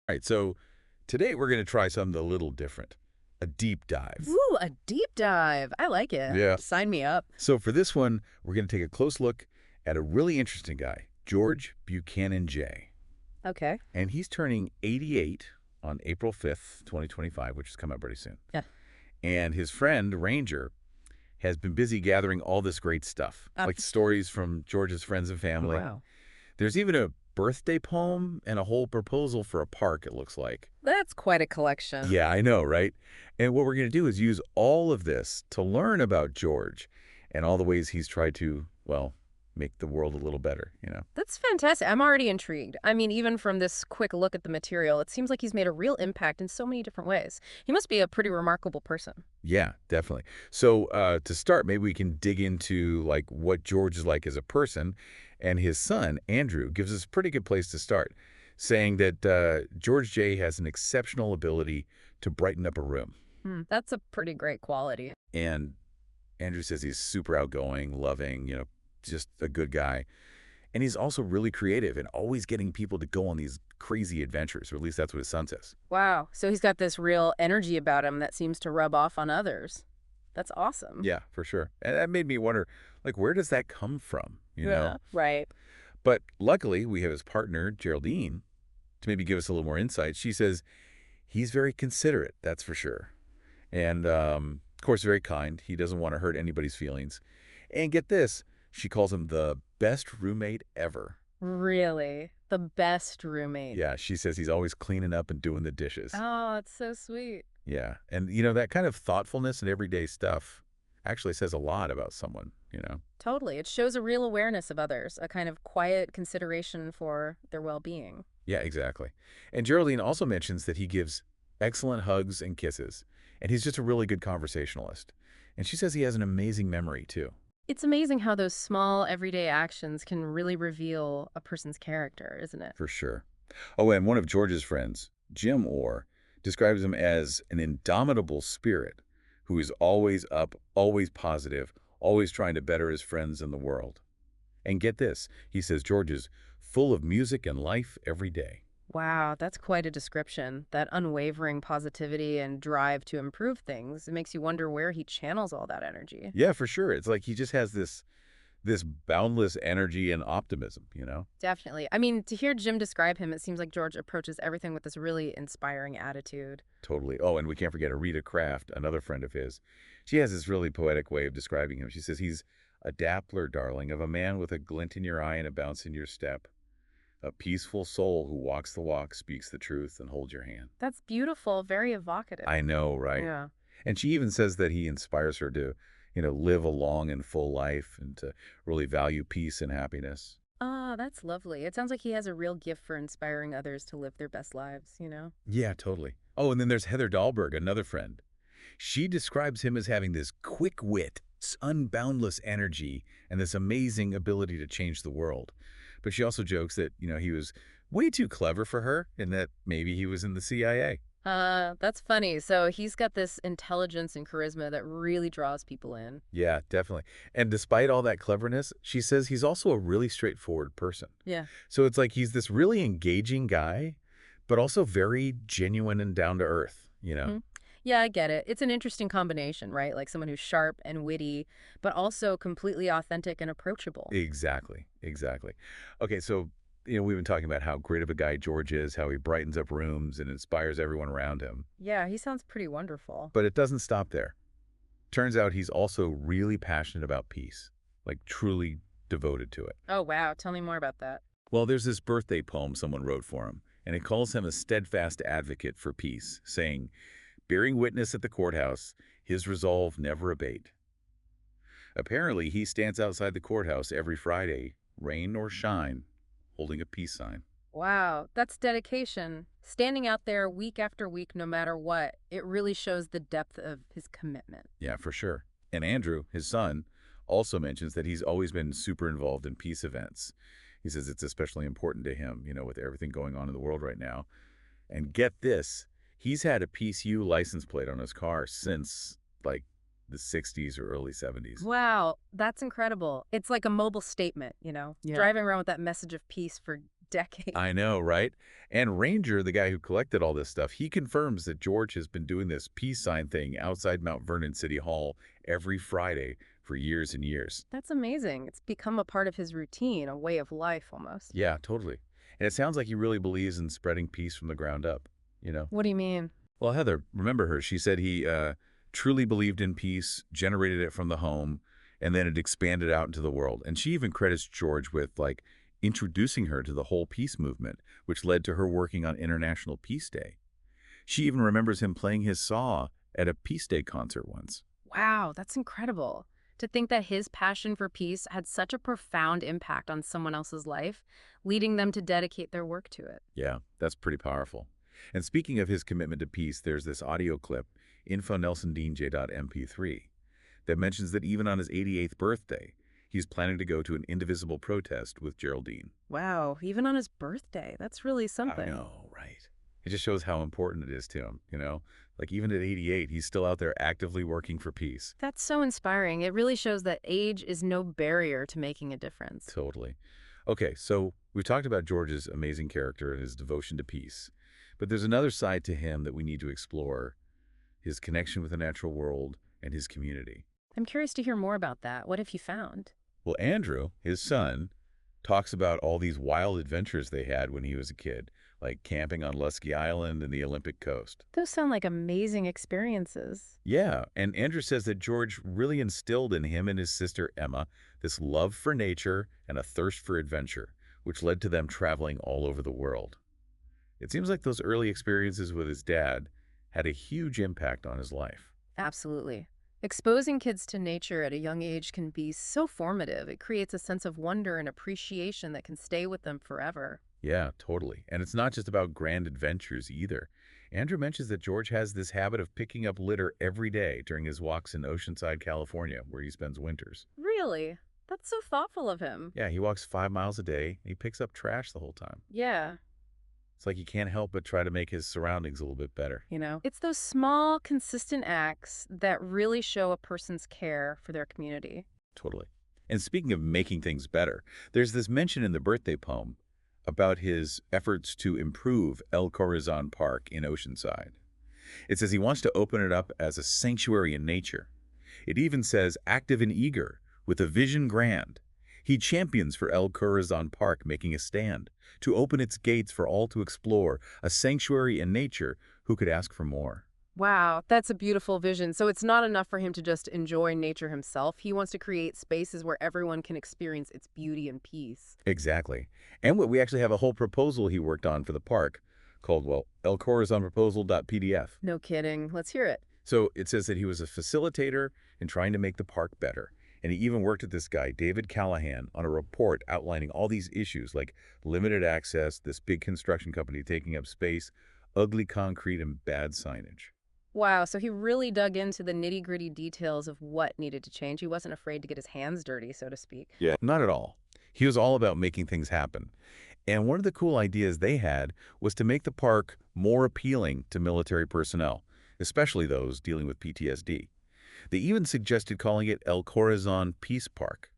All right, so today we're going to try something a little different, a deep dive. Ooh, a deep dive. I like it. Yeah. Sign me up. So for this one, we're going to take a close look at a really interesting guy, George Buchanan J. Okay. And he's turning 88 on April 5th, 2025, which is coming up pretty soon. Yeah. And his friend, Ranger, has been busy gathering all this great stuff, like stories from George's friends and family. Wow. There's even a birthday poem and a whole proposal for a park, it looks like. That's quite a collection. Yeah, I know, right? And what we're going to do is use all of this to learn about George and all the ways he's tried to, well, make the world a little better, you know? That's fantastic. I'm already intrigued. I mean, even from this quick look at the material, it seems like he's made a real impact in so many different ways. He must be a pretty remarkable person. Yeah, definitely. So to start, maybe we can dig into like what George is like as a person. And his son, Andrew, gives us a pretty good place to start, saying that George J. has an exceptional ability to brighten up a room. That's a pretty great quality. And Andrew says he's super outgoing, loving, just a good guy. And he's also really creative and always getting people to go on these crazy adventures, or at least that's what his son says. Wow. So he's got this real energy about him that seems to rub off on others. That's awesome. Yeah, for sure. And that made me wonder, like, where does that come from, you know? Right. But luckily, we have his partner, Geraldine, to maybe give us a little more insight. She says he's very considerate, that's for sure. And, of course, very kind. He doesn't want to hurt anybody's feelings. And get this, she calls him the best roommate ever. Really? The best roommate. Yeah, she says he's always cleaning up and doing the dishes. Oh, it's so sweet. Yeah, and, that kind of thoughtfulness and everyday stuff actually says a lot about someone, Totally. It shows a real awareness of others, a kind of quiet consideration for their well-being. Yeah, exactly. And Geraldine also mentions that he gives excellent hugs and kisses, and he's just a really good conversationalist. And she says he has an amazing memory, too. It's amazing how those small, everyday actions can really reveal a person's character, isn't it? For sure. Oh, and one of George's friends, Jim Orr, describes him as an indomitable spirit who is always up, always positive, always trying to better his friends and the world. And get this, he says George is full of music and life every day. Wow, that's quite a description. That unwavering positivity and drive to improve things. It makes you wonder where he channels all that energy. Yeah, for sure. It's like he just has this boundless energy and optimism, Definitely. I mean, to hear Jim describe him, it seems like George approaches everything with this really inspiring attitude. Totally. Oh, and we can't forget Rita Kraft, another friend of his. She has this really poetic way of describing him. She says he's a dappler, darling, of a man with a glint in your eye and a bounce in your step. A peaceful soul who walks the walk, speaks the truth, and holds your hand. That's beautiful, very evocative. I know, right? Yeah. And she even says that he inspires her to, live a long and full life and to really value peace and happiness. Ah, that's lovely. It sounds like he has a real gift for inspiring others to live their best lives. Yeah, totally. Oh, and then there's Heather Dahlberg, another friend. She describes him as having this quick wit, unboundless energy, and this amazing ability to change the world. But she also jokes that, he was way too clever for her and that maybe he was in the CIA. That's funny. So he's got this intelligence and charisma that really draws people in. Yeah, definitely. And despite all that cleverness, she says he's also a really straightforward person. Yeah. So it's like he's this really engaging guy, but also very genuine and down to earth, Yeah, I get it. It's an interesting combination, right? Like someone who's sharp and witty, but also completely authentic and approachable. Exactly. Okay, so, we've been talking about how great of a guy George is, how he brightens up rooms and inspires everyone around him. Yeah, he sounds pretty wonderful. But it doesn't stop there. Turns out he's also really passionate about peace, like truly devoted to it. Oh, wow. Tell me more about that. Well, there's this birthday poem someone wrote for him, and it calls him a steadfast advocate for peace, saying, bearing witness at the courthouse, his resolve never abate. Apparently, he stands outside the courthouse every Friday, rain or shine, holding a peace sign. Wow, that's dedication. Standing out there week after week, no matter what, it really shows the depth of his commitment. Yeah, for sure. And Andrew, his son, also mentions that he's always been super involved in peace events. He says it's especially important to him, with everything going on in the world right now. And get this, he's had a Peace U license plate on his car since, like, the 60s or early 70s. Wow, that's incredible. It's like a mobile statement, Yeah. driving around with that message of peace for decades. I know, right? And Ranger, the guy who collected all this stuff, he confirms that George has been doing this peace sign thing outside Mount Vernon City Hall every Friday for years and years. That's amazing. It's become a part of his routine, a way of life almost. Yeah, totally. And it sounds like he really believes in spreading peace from the ground up, you know? What do you mean? Well, Heather, remember her. She said he truly believed in peace, generated it from the home, and then it expanded out into the world. And she even credits George with, like, introducing her to the whole peace movement, which led to her working on International Peace Day. She even remembers him playing his saw at a Peace Day concert once. Wow, that's incredible. To think that his passion for peace had such a profound impact on someone else's life, leading them to dedicate their work to it. Yeah, that's pretty powerful. And speaking of his commitment to peace, there's this audio clip, info.nelsondean.j.mp3, that mentions that even on his 88th birthday, he's planning to go to an indivisible protest with Geraldine. Wow, even on his birthday, that's really I something. know, right? It just shows how important it is to him, you know? Like, even at 88, he's still out there actively working for peace. That's so inspiring. It really shows that age is no barrier to making a difference. Totally. Okay, so we've talked about George's amazing character and his devotion to peace. But there's another side to him that we need to explore, his connection with the natural world and his community. I'm curious to hear more about that. What have you found? Well, Andrew, his son, talks about all these wild adventures they had when he was a kid, like camping on Lusky Island and the Olympic coast. Those sound like amazing experiences. Yeah, and Andrew says that George really instilled in him and his sister Emma this love for nature and a thirst for adventure, which led to them traveling all over the world. It seems like those early experiences with his dad had a huge impact on his life. Absolutely. Exposing kids to nature at a young age can be so formative. It creates a sense of wonder and appreciation that can stay with them forever. Yeah, totally. And it's not just about grand adventures either. Andrew mentions that George has this habit of picking up litter every day during his walks in Oceanside, California, where he spends winters. Really? That's so thoughtful of him. Yeah, he walks 5 miles a day, and he picks up trash the whole time. Yeah. It's like he can't help but try to make his surroundings a little bit better. It's those small, consistent acts that really show a person's care for their community. Totally. And speaking of making things better, there's this mention in the birthday poem about his efforts to improve El Corazon Park in Oceanside. It says he wants to open it up as a sanctuary in nature. It even says active and eager, with a vision grand. He champions for El Corazon Park making a stand, to open its gates for all to explore, a sanctuary in nature. Who could ask for more? Wow, that's a beautiful vision. So it's not enough for him to just enjoy nature himself. He wants to create spaces where everyone can experience its beauty and peace. Exactly. And we actually have a whole proposal he worked on for the park called, well, elcorazonproposal.pdf. No kidding. Let's hear it. So it says that he was a facilitator in trying to make the park better. And he even worked with this guy, David Callahan, on a report outlining all these issues like limited access, this big construction company taking up space, ugly concrete, and bad signage. Wow, so he really dug into the nitty-gritty details of what needed to change. He wasn't afraid to get his hands dirty, so to speak. Yeah. Not at all. He was all about making things happen. And one of the cool ideas they had was to make the park more appealing to military personnel, especially those dealing with PTSD. They even suggested calling it El Corazon Peace Park.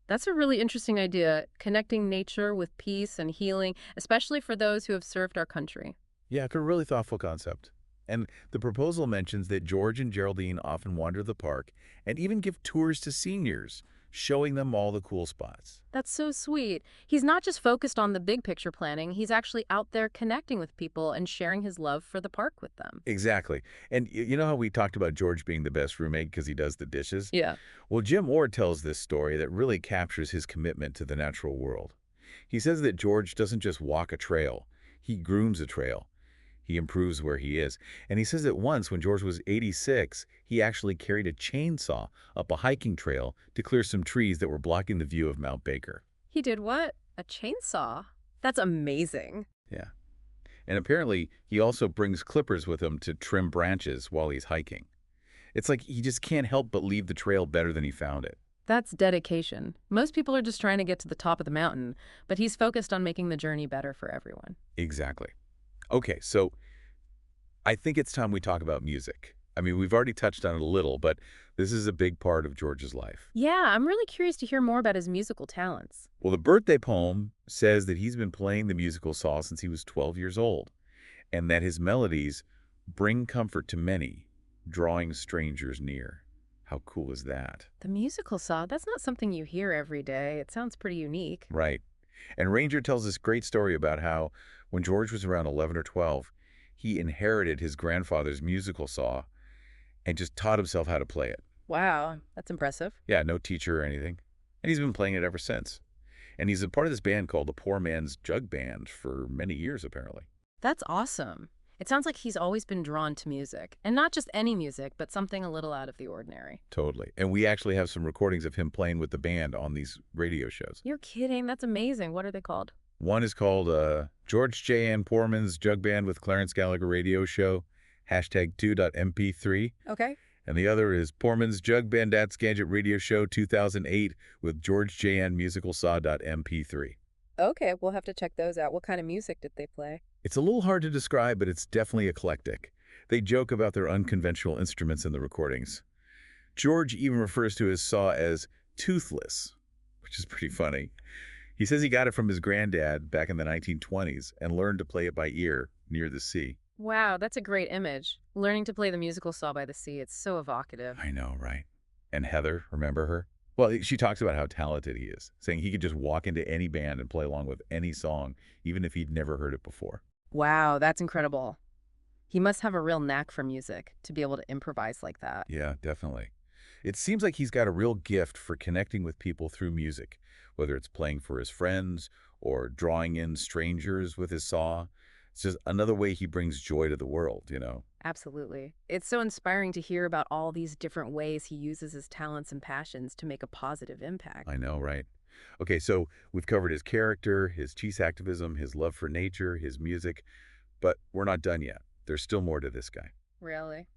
That's a really interesting idea, connecting nature with peace and healing, especially for those who have served our country. Yeah, a really thoughtful concept. And the proposal mentions that George and Geraldine often wander the park and even give tours to seniors, showing them all the cool spots. That's so sweet. He's not just focused on the big picture planning, he's actually out there connecting with people and sharing his love for the park with them. Exactly. And you know how we talked about George being the best roommate because he does the dishes? Yeah. Well, Jim Orr tells this story that really captures his commitment to the natural world. He says that George doesn't just walk a trail, he grooms a trail. He improves where he is. And he says that once, when George was 86, he actually carried a chainsaw up a hiking trail to clear some trees that were blocking the view of Mount Baker. He did what? A chainsaw? That's amazing. Yeah. And apparently, he also brings clippers with him to trim branches while he's hiking. It's like he just can't help but leave the trail better than he found it. That's dedication. Most people are just trying to get to the top of the mountain, but he's focused on making the journey better for everyone. Exactly. Okay, so I think it's time we talk about music. I mean, we've already touched on it a little, but this is a big part of George's life. Yeah, I'm really curious to hear more about his musical talents. Well, the birthday poem says that he's been playing the musical saw since he was 12 years old, and that his melodies bring comfort to many, drawing strangers near. How cool is that? The musical saw, that's not something you hear every day. It sounds pretty unique. Right. And Ranger tells this great story about how, when George was around 11 or 12, he inherited his grandfather's musical saw and just taught himself how to play it. Wow, that's impressive. Yeah, no teacher or anything. And he's been playing it ever since. And he's a part of this band called the Poor Man's Jug Band for many years, apparently. That's awesome. It sounds like he's always been drawn to music, and not just any music, but something a little out of the ordinary. Totally. And we actually have some recordings of him playing with the band on these radio shows. You're kidding. That's amazing. What are they called? One is called George J. N. Poorman's Jug Band with Clarence Gallagher Radio Show, #2.mp3. Okay. And the other is Poorman's Jug Band at Skagit Radio Show 2008 with George J. N. Musical Saw.mp3. Okay, we'll have to check those out. What kind of music did they play? It's a little hard to describe, but it's definitely eclectic. They joke about their unconventional instruments in the recordings. George even refers to his saw as toothless, which is pretty funny. He says he got it from his granddad back in the 1920s and learned to play it by ear near the sea. Wow, that's a great image. Learning to play the musical saw by the sea, it's so evocative. I know, right? And Heather, remember her? Well, she talks about how talented he is, saying he could just walk into any band and play along with any song, even if he'd never heard it before. Wow, that's incredible. He must have a real knack for music to be able to improvise like that. Yeah, definitely. It seems like he's got a real gift for connecting with people through music, whether it's playing for his friends or drawing in strangers with his saw. It's just another way he brings joy to the world, you know? Absolutely. It's so inspiring to hear about all these different ways he uses his talents and passions to make a positive impact. I know, right? Okay, so we've covered his character, his cheese activism, his love for nature, his music, but we're not done yet. There's still more to this guy. Really?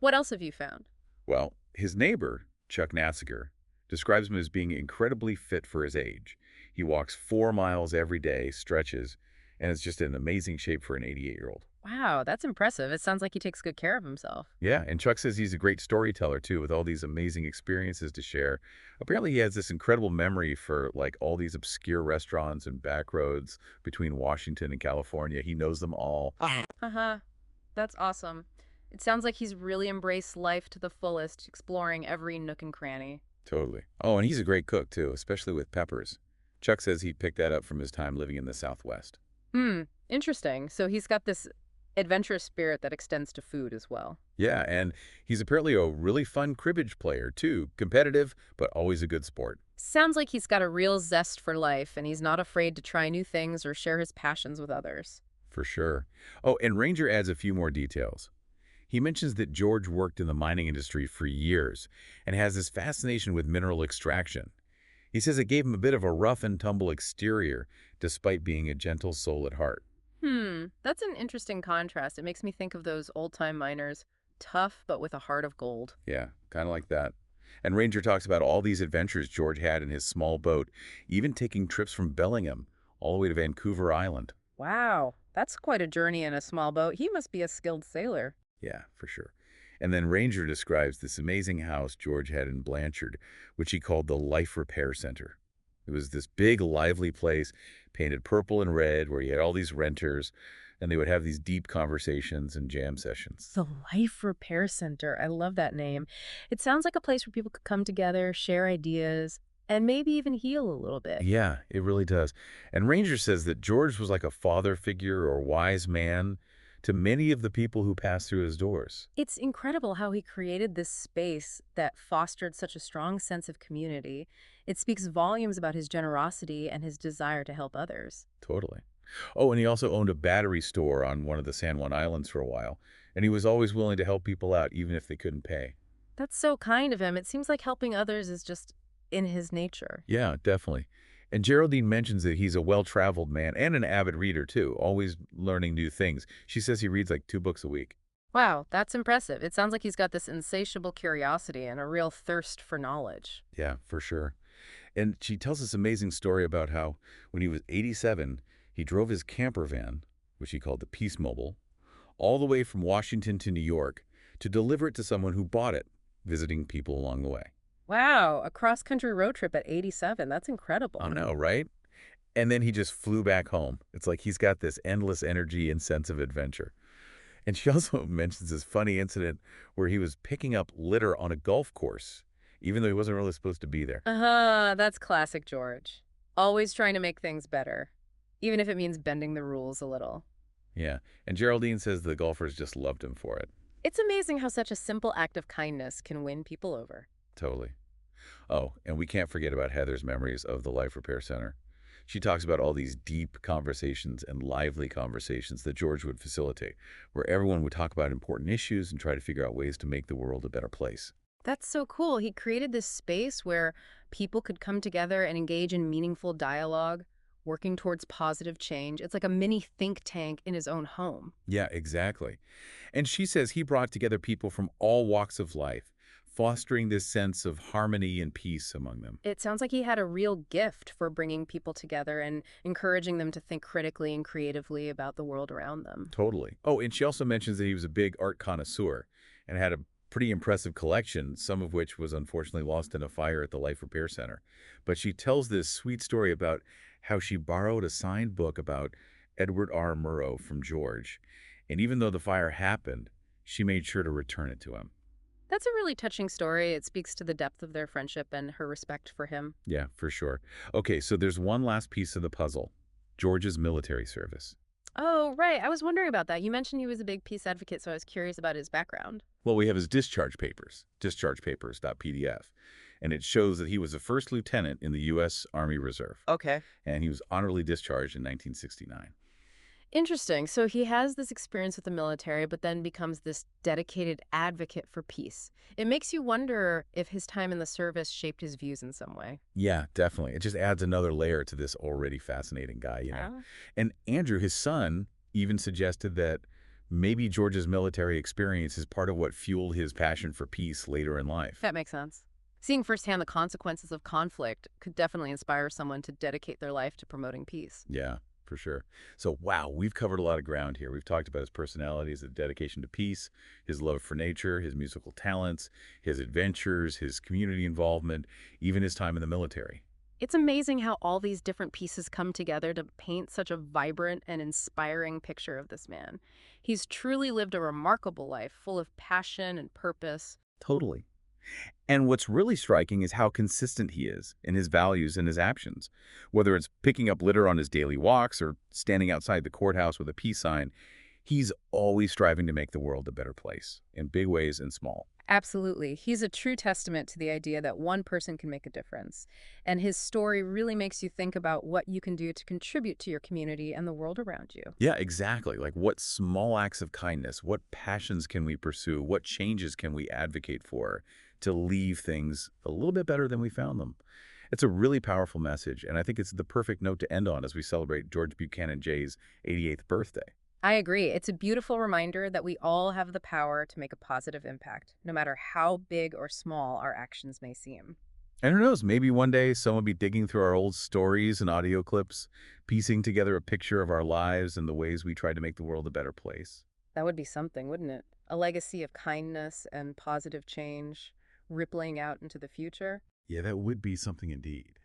What else have you found? Well, his neighbor, Chuck Natziger, describes him as being incredibly fit for his age. He walks 4 miles every day, stretches, and is just in amazing shape for an 88-year-old. Wow, that's impressive. It sounds like he takes good care of himself. Yeah, and Chuck says he's a great storyteller, too, with all these amazing experiences to share. Apparently, he has this incredible memory for, like, all these obscure restaurants and back roads between Washington and California. He knows them all. Uh-huh. That's awesome. It sounds like he's really embraced life to the fullest, exploring every nook and cranny. Totally. Oh, and he's a great cook, too, especially with peppers. Chuck says he picked that up from his time living in the Southwest. Interesting. So he's got this adventurous spirit that extends to food as well. Yeah, and he's apparently a really fun cribbage player, too. Competitive, but always a good sport. Sounds like he's got a real zest for life, and he's not afraid to try new things or share his passions with others. For sure. Oh, and Ranger adds a few more details. He mentions that George worked in the mining industry for years and has this fascination with mineral extraction. He says it gave him a bit of a rough and tumble exterior, despite being a gentle soul at heart. That's an interesting contrast. It makes me think of those old-time miners, tough but with a heart of gold. Yeah, kind of like that. And Ranger talks about all these adventures George had in his small boat, even taking trips from Bellingham all the way to Vancouver Island. Wow, that's quite a journey in a small boat. He must be a skilled sailor. Yeah, for sure. And then Ranger describes this amazing house George had in Blanchard, which he called the Life Repair Center. It was this big, lively place, painted purple and red, where you had all these renters, and they would have these deep conversations and jam sessions. The Life Repair Center. I love that name. It sounds like a place where people could come together, share ideas, and maybe even heal a little bit. Yeah, it really does. And Ranger says that George was like a father figure or wise man to many of the people who passed through his doors. It's incredible how he created this space that fostered such a strong sense of community. It speaks volumes about his generosity and his desire to help others. Totally. Oh, and he also owned a battery store on one of the San Juan Islands for a while, and he was always willing to help people out even if they couldn't pay. That's so kind of him. It seems like helping others is just in his nature. Yeah, definitely. And Geraldine mentions that he's a well-traveled man and an avid reader, too, always learning new things. She says he reads like 2 books a week. Wow, that's impressive. It sounds like he's got this insatiable curiosity and a real thirst for knowledge. Yeah, for sure. And she tells this amazing story about how when he was 87, he drove his camper van, which he called the Peace Mobile, all the way from Washington to New York to deliver it to someone who bought it, visiting people along the way. Wow, a cross-country road trip at 87. That's I incredible. know, right? And then he just flew back home. It's like he's got this endless energy and sense of adventure. And she also mentions this funny incident where he was picking up litter on a golf course, even though he wasn't really supposed to be there. Uh-huh, that's classic George. Always trying to make things better, even if it means bending the rules a little. Yeah, and Geraldine says the golfers just loved him for it. It's amazing how such a simple act of kindness can win people over. Totally. Oh, and we can't forget about Heather's memories of the Life Repair Center. She talks about all these deep conversations and lively conversations that George would facilitate, where everyone would talk about important issues and try to figure out ways to make the world a better place. That's so cool. He created this space where people could come together and engage in meaningful dialogue, working towards positive change. It's like a mini think tank in his own home. Yeah, exactly. And she says he brought together people from all walks of life, fostering this sense of harmony and peace among them. It sounds like he had a real gift for bringing people together and encouraging them to think critically and creatively about the world around them. Totally. Oh, and she also mentions that he was a big art connoisseur and had a pretty impressive collection, some of which was unfortunately lost in a fire at the Life Repair Center. But she tells this sweet story about how she borrowed a signed book about Edward R. Murrow from George. And even though the fire happened, she made sure to return it to him. That's a really touching story. It speaks to the depth of their friendship and her respect for him. Yeah, for sure. Okay, so there's one last piece of the puzzle, George's military service. Oh, right. I was wondering about that. You mentioned he was a big peace advocate, so I was curious about his background. Well, we have his discharge papers, dischargepapers.pdf, and it shows that he was a first lieutenant in the U.S. Army Reserve, Okay. and he was honorably discharged in 1969. Interesting. So he has this experience with the military, but then becomes this dedicated advocate for peace. It makes you wonder if his time in the service shaped his views in some way. Yeah, definitely. It just adds another layer to this already fascinating guy. Ah. And Andrew, his son, even suggested that maybe George's military experience is part of what fueled his passion for peace later in life. That makes sense. Seeing firsthand the consequences of conflict could definitely inspire someone to dedicate their life to promoting peace. Yeah, for sure. So, wow, we've covered a lot of ground here. We've talked about his personality, his dedication to peace, his love for nature, his musical talents, his adventures, his community involvement, even his time in the military. It's amazing how all these different pieces come together to paint such a vibrant and inspiring picture of this man. He's truly lived a remarkable life, full of passion and purpose. Totally. And what's really striking is how consistent he is in his values and his actions. Whether it's picking up litter on his daily walks or standing outside the courthouse with a peace sign, he's always striving to make the world a better place, in big ways and small. Absolutely. He's a true testament to the idea that one person can make a difference. And his story really makes you think about what you can do to contribute to your community and the world around you. Yeah, exactly. Like what small acts of kindness, what passions can we pursue, what changes can we advocate for to leave things a little bit better than we found them? It's a really powerful message, and I think it's the perfect note to end on as we celebrate George Buchanan Jay's 88th birthday. I agree. It's a beautiful reminder that we all have the power to make a positive impact, no matter how big or small our actions may seem. And who knows, maybe one day someone will be digging through our old stories and audio clips, piecing together a picture of our lives and the ways we tried to make the world a better place. That would be something, wouldn't it? A legacy of kindness and positive change rippling out into the future. Yeah, that would be something indeed.